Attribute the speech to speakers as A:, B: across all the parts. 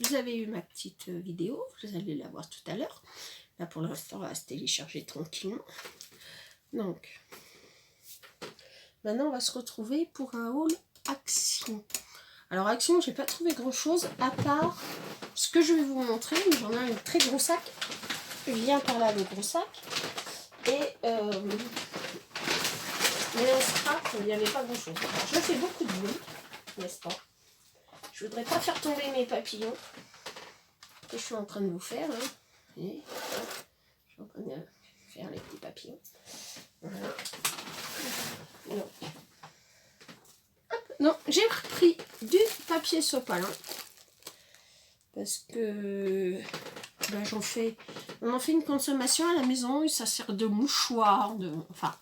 A: vous avez eu ma petite vidéo, vous allez la voir tout à l'heure. Là pour l'instant, on va se télécharger tranquillement. Donc, maintenant on va se retrouver pour un haul Action. Alors Action, j'ai pas trouvé grand chose à part ce que je vais vous montrer. J'en ai un très gros sac. Vient par là le gros sac. Et mais en scrap, il n'y avait pas grand chose. Alors, je fais beaucoup de bruit, n'est-ce pas? Je voudrais pas faire tomber mes papillons que je suis en train de vous faire. Hein. Et, je suis en train de faire les petits papillons. Voilà. Donc, non, j'ai repris du papier sopalin parce que ben, on en fait une consommation à la maison et ça sert de mouchoir, enfin,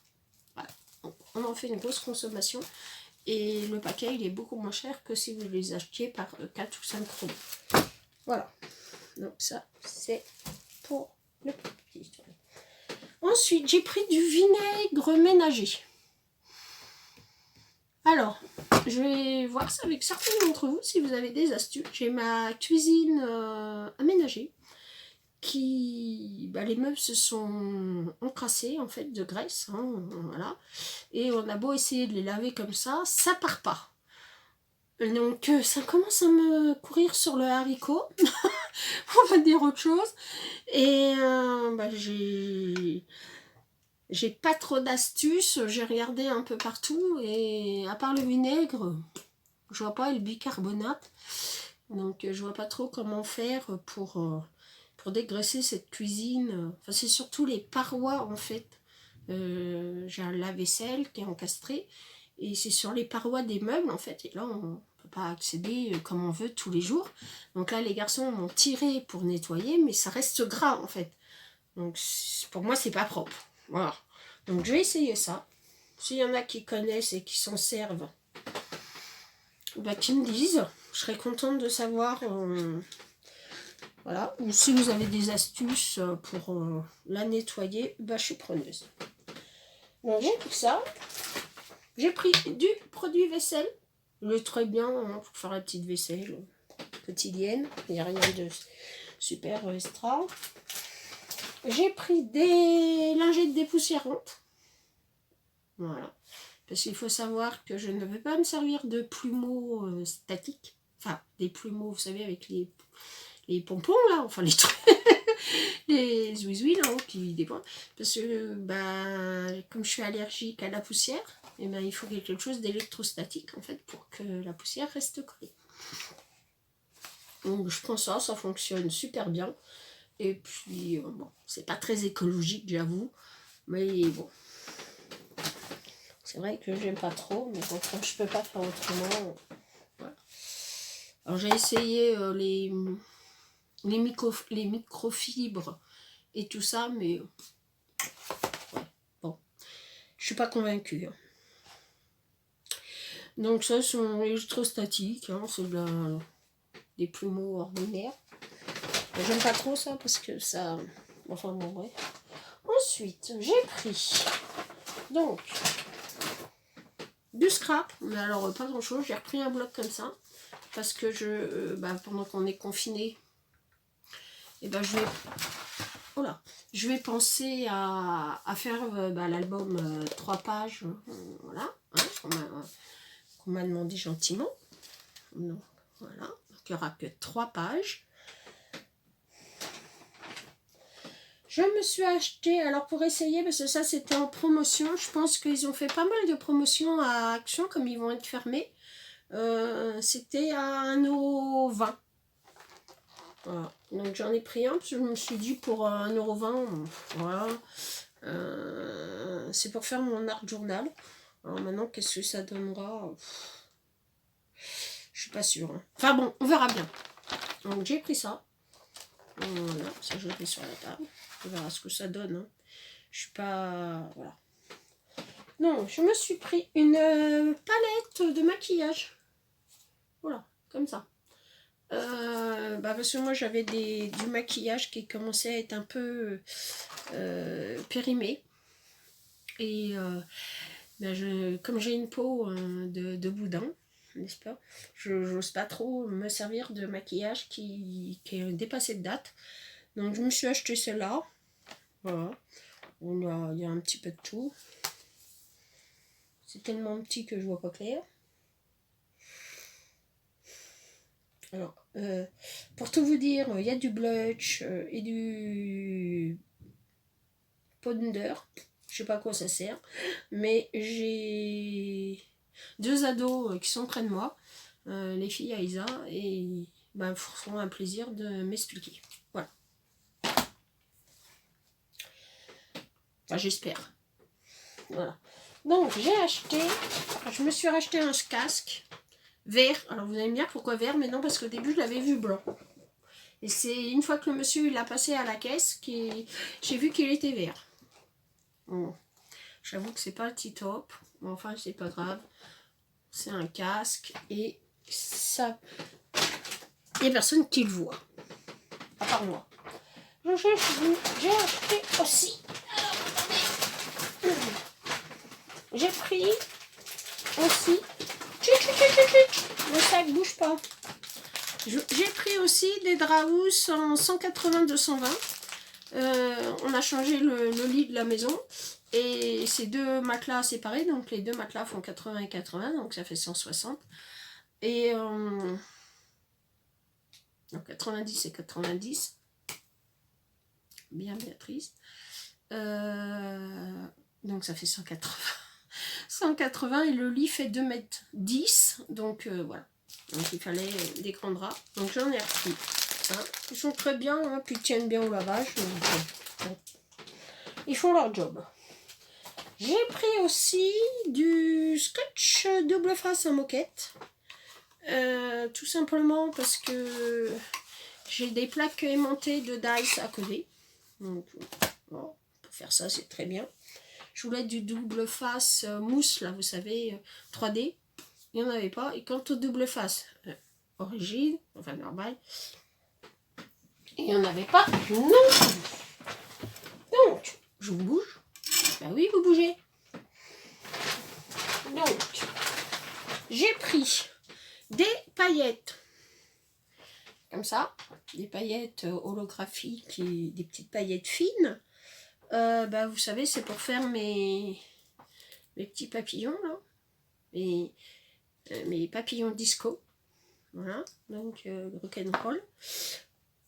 A: voilà. On en fait une grosse consommation et le paquet il est beaucoup moins cher que si vous les achetiez par 4 ou 5 euros. Voilà, donc ça c'est pour le papier. Ensuite, j'ai pris du vinaigre ménager. Alors, je vais voir ça avec certains d'entre vous si vous avez des astuces. J'ai ma cuisine aménagée qui... Bah, les meubles se sont encrassés en fait de graisse. Hein, voilà. Et on a beau essayer de les laver comme ça part pas. Donc ça commence à me courir sur le haricot. On va dire autre chose. Et bah, j'ai pas trop d'astuces, j'ai regardé un peu partout et à part le vinaigre, je vois pas, le bicarbonate. Donc je vois pas trop comment faire pour dégraisser cette cuisine. Enfin c'est surtout les parois en fait. J'ai un lave-vaisselle qui est encastré et c'est sur les parois des meubles en fait. Et là on peut pas accéder comme on veut tous les jours. Donc là les garçons m'ont tiré pour nettoyer mais ça reste gras en fait. Donc pour moi c'est pas propre. Voilà. Donc je vais essayer ça. S'il y en a qui connaissent et qui s'en servent, bah, qui me disent. Je serais contente de savoir. Voilà. Ou si vous avez des astuces pour la nettoyer, bah, je suis preneuse. Donc j'ai pris ça. J'ai pris du produit vaisselle. Il est très bien hein, pour faire la petite vaisselle quotidienne. Il n'y a rien de super extra. J'ai pris des lingettes dépoussiérantes. Voilà. Parce qu'il faut savoir que je ne vais pas me servir de plumeaux statiques. Enfin, des plumeaux, vous savez, avec les pompons, là. Enfin, les trucs. Les zouizouis, là, qui dépendent. Parce que, bah, comme je suis allergique à la poussière, et ben, il faut quelque chose d'électrostatique, en fait, pour que la poussière reste collée. Donc, je prends ça, ça fonctionne super bien. Et puis, bon, c'est pas très écologique, j'avoue. Mais bon. C'est vrai que j'aime pas trop, mais bon, quand je peux pas faire autrement. Voilà. Alors, j'ai essayé les microfibres et tout ça, mais ouais, bon, je suis pas convaincue. Hein. Donc, ça, sont électrostatiques, hein, c'est des plumeaux ordinaires. J'aime pas trop ça parce que ça. Enfin, bon, bref. Ensuite, j'ai pris donc du scrap, mais alors pas grand chose. J'ai repris un bloc comme ça parce que pendant qu'on est confiné, et ben je vais penser à faire l'album 3 pages, voilà, hein, qu'on m'a demandé gentiment. Donc, voilà, donc il n'y aura que 3 pages. Je me suis acheté, alors pour essayer, parce que ça c'était en promotion, je pense qu'ils ont fait pas mal de promotions à Action, comme ils vont être fermés. C'était à 1,20 €. Voilà. Donc j'en ai pris un, parce que je me suis dit pour 1,20 €, voilà. C'est pour faire mon art journal. Alors maintenant, qu'est-ce que ça donnera? Je suis pas sûre. Hein. Enfin bon, on verra bien. Donc j'ai pris ça. Voilà, ça je le mets sur la table. On verra ce que ça donne. Hein. Je suis pas... Voilà. Non, je me suis pris une palette de maquillage. Voilà, comme ça. Parce que moi j'avais du maquillage qui commençait à être un peu périmé. Et comme j'ai une peau de boudin, n'est-ce pas? Je n'ose pas trop me servir de maquillage qui est dépassé de date. Donc je me suis acheté celle-là. Voilà. Il y a un petit peu de tout. C'est tellement petit que je vois pas clair. Alors, pour tout vous dire, il y a du blush et du powder. Je sais pas à quoi ça sert. Mais j'ai 2 ados qui sont près de moi. Les filles Aïsa. Et ben, feront un plaisir de m'expliquer. Voilà. Enfin, j'espère. Voilà. Donc, je me suis racheté un casque vert. Alors, vous allez me dire pourquoi vert, mais non, parce qu'au début, je l'avais vu blanc. Et c'est une fois que le monsieur il a passé à la caisse, j'ai vu qu'il était vert. Bon. J'avoue que c'est pas le top, mais enfin, c'est pas grave. C'est un casque et ça. Il n'y a personne qui le voit, à part moi. J'ai acheté aussi. Alors, attendez. J'ai pris aussi. Le sac bouge pas. J'ai pris aussi des Draus en 180-220. On a changé le lit de la maison. Et c'est 2 matelas séparés. Donc les 2 matelas font 80 et 80. Donc ça fait 160. Et donc 90 et 90. Bien Béatrice. Donc ça fait 180. 180 et le lit fait 2,10 m. Donc voilà. Donc il fallait des grands draps. Donc j'en ai repris. Hein. Ils sont très bien, hein, puis ils tiennent bien au lavage. Donc, bon. Ils font leur job. J'ai pris aussi du scotch double face à moquette. Tout simplement parce que j'ai des plaques aimantées de dice à coller. Donc bon, pour faire ça, c'est très bien. Je voulais du double face mousse, là, vous savez, 3D. Il n'y en avait pas. Et quant au double face origine, enfin normal, il n'y en avait pas non plus. Donc, je vous bouge. Ben oui, vous bougez. Donc, j'ai pris des paillettes. Comme ça. Des paillettes holographiques et des petites paillettes fines. Ben, vous savez, c'est pour faire mes petits papillons, là. Mes papillons disco. Voilà, donc rock'n'roll.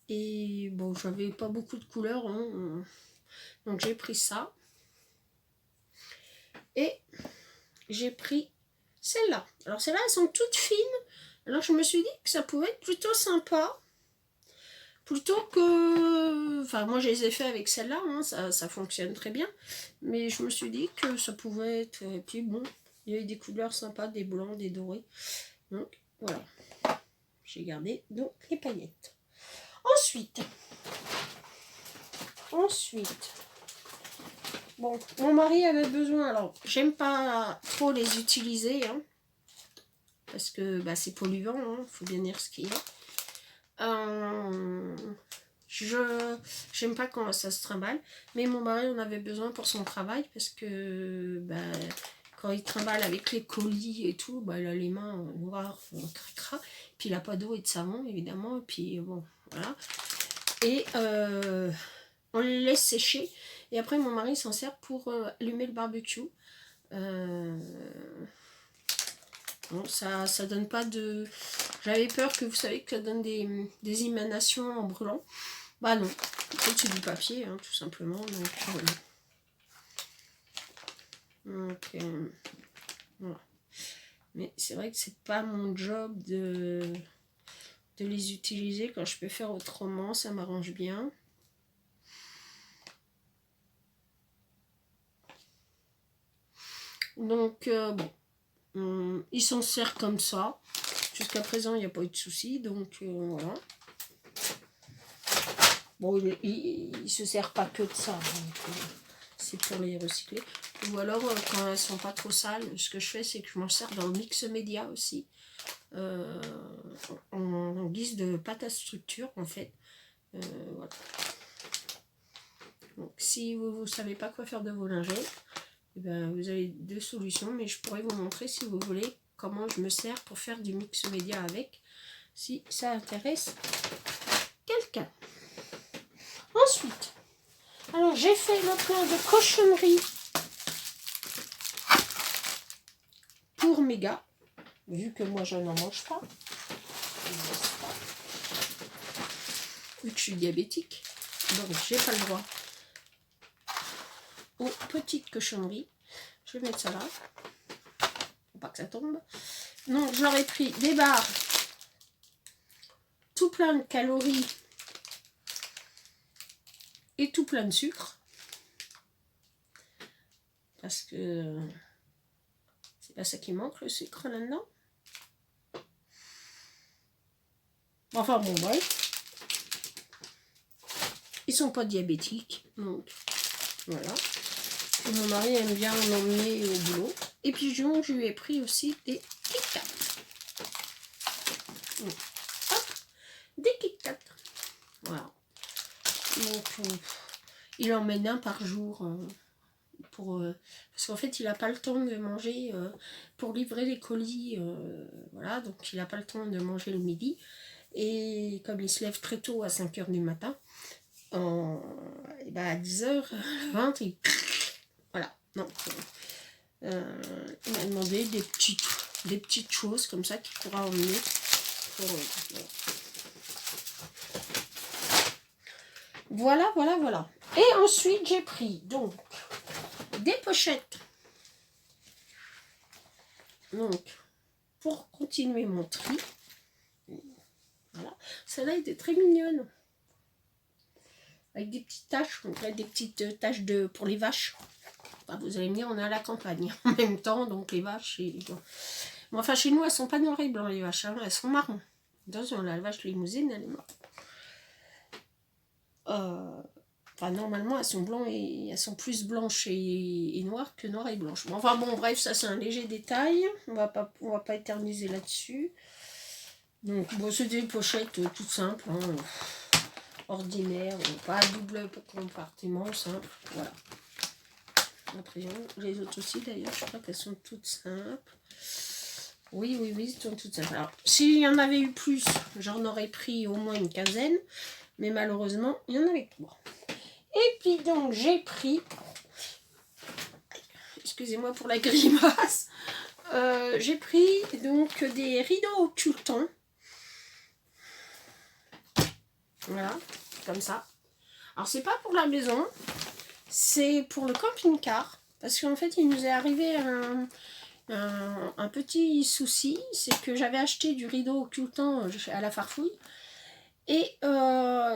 A: Et bon, j'avais pas beaucoup de couleurs, hein, donc j'ai pris ça. Et j'ai pris celle-là. Alors celles-là, elles sont toutes fines. Alors je me suis dit que ça pouvait être plutôt sympa. Plutôt que... Enfin, moi, je les ai fait avec celle-là, hein, ça fonctionne très bien. Mais je me suis dit que ça pouvait être... Et puis bon, il y avait des couleurs sympas, des blancs, des dorés. Donc, voilà. J'ai gardé donc les paillettes. Ensuite, bon, mon mari avait besoin, alors j'aime pas trop les utiliser, hein, parce que bah, c'est polluant, hein, faut bien dire ce qu'il y a. J'aime pas quand ça se trimballe, mais mon mari en avait besoin pour son travail, parce que bah, quand il trimballe avec les colis et tout, bah, il a les mains noires, cracra, puis il n'a pas d'eau et de savon évidemment, et puis bon, voilà. Et on les laisse sécher. Et après, mon mari s'en sert pour allumer le barbecue. Bon, ça donne pas de... J'avais peur que vous savez que ça donne des émanations en brûlant. Bah non. En fait, c'est du papier, hein, tout simplement. Donc, voilà. Donc voilà. Mais c'est vrai que c'est pas mon job de les utiliser quand je peux faire autrement. Ça m'arrange bien. Donc, bon, il s'en sert comme ça. Jusqu'à présent, il n'y a pas eu de souci. Donc, voilà. Bon, il se sert pas que de ça. C'est pour les recycler. Ou alors, quand elles sont pas trop sales, ce que je fais, c'est que je m'en sers dans le mix média aussi. En guise de pâte à structure, en fait. Voilà. Donc, si vous ne savez pas quoi faire de vos lingettes, eh ben, vous avez 2 solutions, mais je pourrais vous montrer si vous voulez comment je me sers pour faire du mix média avec, si ça intéresse quelqu'un. Ensuite, alors j'ai fait le plein de cochonneries pour mes gars, vu que moi je n'en mange pas. Vu que je suis diabétique, donc j'ai pas le droit aux petites cochonneries. Je vais mettre ça là, faut pas que ça tombe. Donc je leur ai pris des barres tout plein de calories et tout plein de sucre, parce que c'est pas ça qui manque, le sucre là-dedans. Enfin bon, bref. Ils sont pas diabétiques, donc voilà. Et mon mari aime bien l'emmener au boulot. Et puis je lui ai pris aussi des Kit Kat. Hop, des Kit Kat. Voilà. Donc il emmène un par jour parce qu'en fait il n'a pas le temps de manger pour livrer les colis. Voilà, donc il n'a pas le temps de manger le midi. Et comme il se lève très tôt à 5 h du matin, à 10 h, 20, voilà. Donc, il m'a demandé des petites choses comme ça qu'il pourra emmener. Voilà. Et ensuite, j'ai pris donc des pochettes. Donc, pour continuer mon tri. Voilà. Celle-là était très mignonne. Avec des petites taches, donc là, des petites taches pour les vaches. Enfin, vous allez me dire, on est à la campagne en même temps, donc les vaches. Bon, enfin, chez nous, elles sont pas noires et blancs, les vaches, hein, elles sont marron. Attention, la vache limousine, elle est marron. Enfin, normalement, elles sont blanches et elles sont plus blanches et noires que noires et blanches. Bon, enfin, bon, bref, ça, c'est un léger détail. On va pas éterniser là-dessus. Donc, bon, c'est des pochettes toutes simples, hein, ordinaires, pas double compartiment, simple, voilà. Après, les autres aussi, d'ailleurs, je crois qu'elles sont toutes simples. Oui, elles sont toutes simples. Alors, s'il y en avait eu plus, j'en aurais pris au moins une quinzaine, mais malheureusement, il y en avait 3. Et puis, donc, j'ai pris, excusez-moi pour la grimace, j'ai pris donc des rideaux occultants. Voilà, comme ça. Alors, c'est pas pour la maison, c'est pour le camping-car. Parce qu'en fait, il nous est arrivé un petit souci. C'est que j'avais acheté du rideau occultant à la Farfouille. Et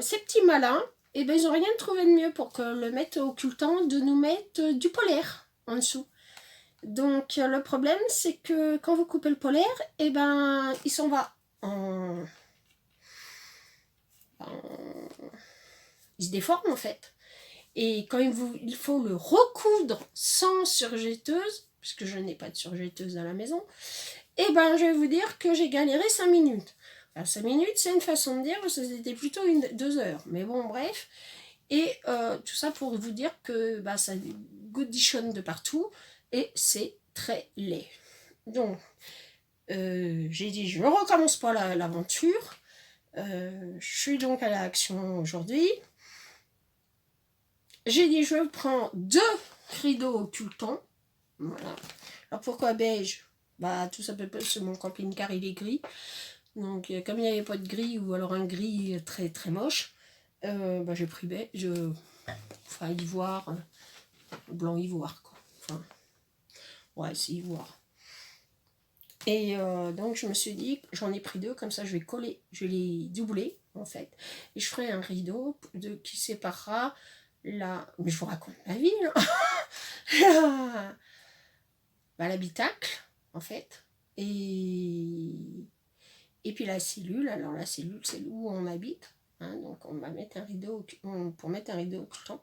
A: ces petits malins, eh ben, ils n'ont rien trouvé de mieux pour que le mettre occultant, de nous mettre du polaire en dessous. Donc, le problème, c'est que quand vous coupez le polaire, eh ben, il s'en va il se déforme en fait. Et quand il faut le recoudre sans surjetteuse, puisque je n'ai pas de surjetteuse à la maison, et ben je vais vous dire que j'ai galéré 5 minutes. Enfin, 5 minutes, c'est une façon de dire, c'était plutôt 2 heures. Mais bon, bref. Et tout ça pour vous dire que ça godichonne de partout et c'est très laid. Donc, j'ai dit, je ne recommence pas l'aventure. Je suis donc à l'action aujourd'hui. J'ai dit, je prends 2 rideaux occultants. Voilà. Alors pourquoi beige? Tout simplement parce que mon camping-car il est gris. Donc comme il n'y avait pas de gris ou alors un gris très très moche, j'ai pris beige, enfin ivoire, blanc ivoire quoi. Enfin, ouais, c'est ivoire. Et donc je me suis dit, j'en ai pris 2, comme ça je vais les doubler en fait. Et je ferai un rideau qui séparera mais je vous raconte ma vie, l'habitacle, en fait, et puis la cellule. Alors la cellule, c'est où on habite, hein, donc on va mettre un rideau, pour mettre un rideau occultant,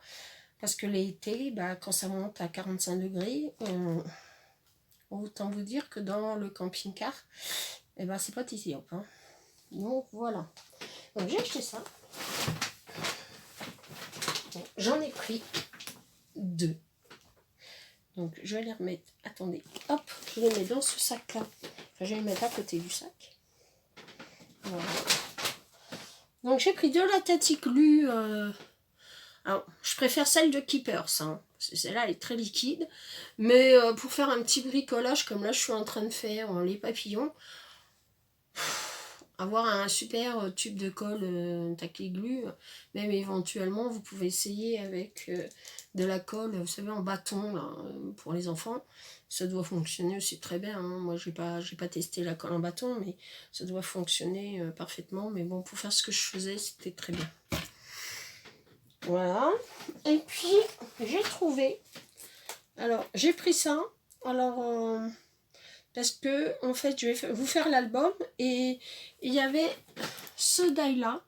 A: parce que l'été, quand ça monte à 45 degrés, autant vous dire que dans le camping-car, c'est pas ici, hein. Donc voilà, donc j'ai acheté ça. J'en ai pris 2. Donc je vais les remettre. Attendez, hop, je les mets dans ce sac-là. Enfin, Je vais le mettre à côté du sac. Voilà. Donc j'ai pris de la Taticlu. Alors, je préfère celle de Keepers. Hein, parce que celle-là, elle est très liquide. Mais pour faire un petit bricolage, comme là, je suis en train de faire les papillons, avoir un super tube de colle Taticlu, même éventuellement, vous pouvez essayer avec de la colle, vous savez, en bâton, là, pour les enfants. Ça doit fonctionner aussi très bien. Hein. Moi, j'ai pas testé la colle en bâton, mais ça doit fonctionner parfaitement. Mais bon, pour faire ce que je faisais, c'était très bien. Voilà. Et puis, j'ai trouvé... Alors, j'ai pris ça. Alors, parce que, en fait, je vais vous faire l'album. Et il y avait ce die-là.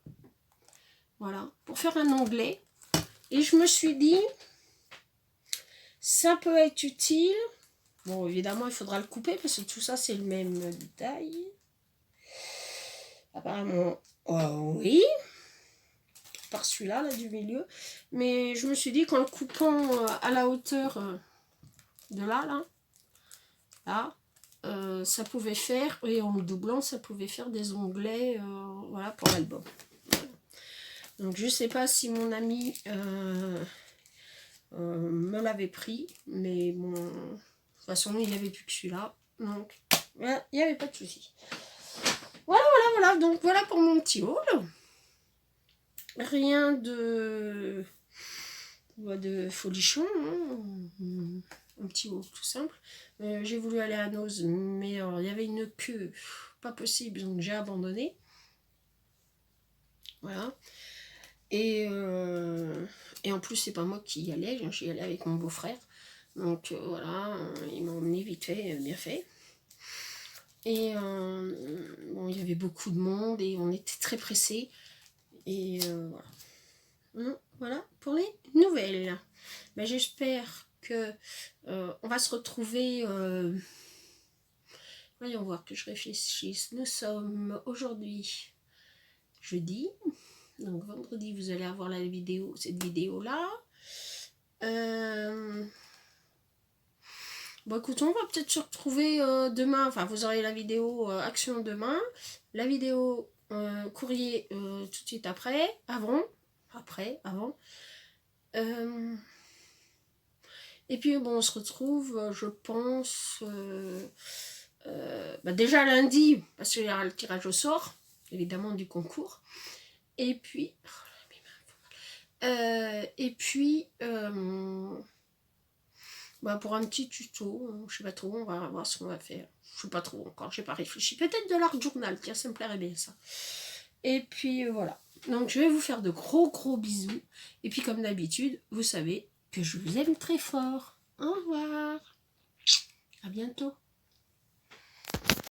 A: Voilà. Pour faire un onglet. Et je me suis dit... Ça peut être utile. Bon, évidemment, il faudra le couper parce que tout ça, c'est le même die. Apparemment, oui. Par celui-là, là, du milieu. Mais je me suis dit qu'en le coupant à la hauteur de là, ça pouvait faire, et en le doublant, ça pouvait faire des onglets, voilà, pour l'album. Voilà. Donc, je sais pas si mon ami... me l'avait pris, mais bon, de toute façon il n'y avait plus que celui-là, donc il n'y avait pas de souci. Voilà, donc voilà pour mon petit haul. Rien de folichon, hein. Un petit haul tout simple. J'ai voulu aller à Noz, mais il y avait une queue pas possible, donc j'ai abandonné. Voilà. Et en plus, c'est pas moi qui y allais, j'y allais avec mon beau-frère. Donc voilà, il m'a emmené vite fait, bien fait. Et bon, il y avait beaucoup de monde et on était très pressés. Et voilà. Voilà pour les nouvelles. Ben, j'espère que on va se retrouver. Voyons voir que je réfléchisse. Nous sommes aujourd'hui jeudi. Donc vendredi, vous allez avoir cette vidéo-là. Bon, écoute, on va peut-être se retrouver demain. Enfin, vous aurez la vidéo action demain. La vidéo courrier tout de suite après. Avant. Et puis, bon, on se retrouve, je pense, déjà lundi, parce qu'il y aura le tirage au sort, évidemment, du concours. Et puis... pour un petit tuto, je sais pas trop, on va voir ce qu'on va faire. Je sais pas trop encore, j'ai pas réfléchi. Peut-être de l'art journal, tiens, ça me plairait bien ça. Et puis voilà. Donc je vais vous faire de gros bisous. Et puis comme d'habitude, vous savez que je vous aime très fort. Au revoir. À bientôt.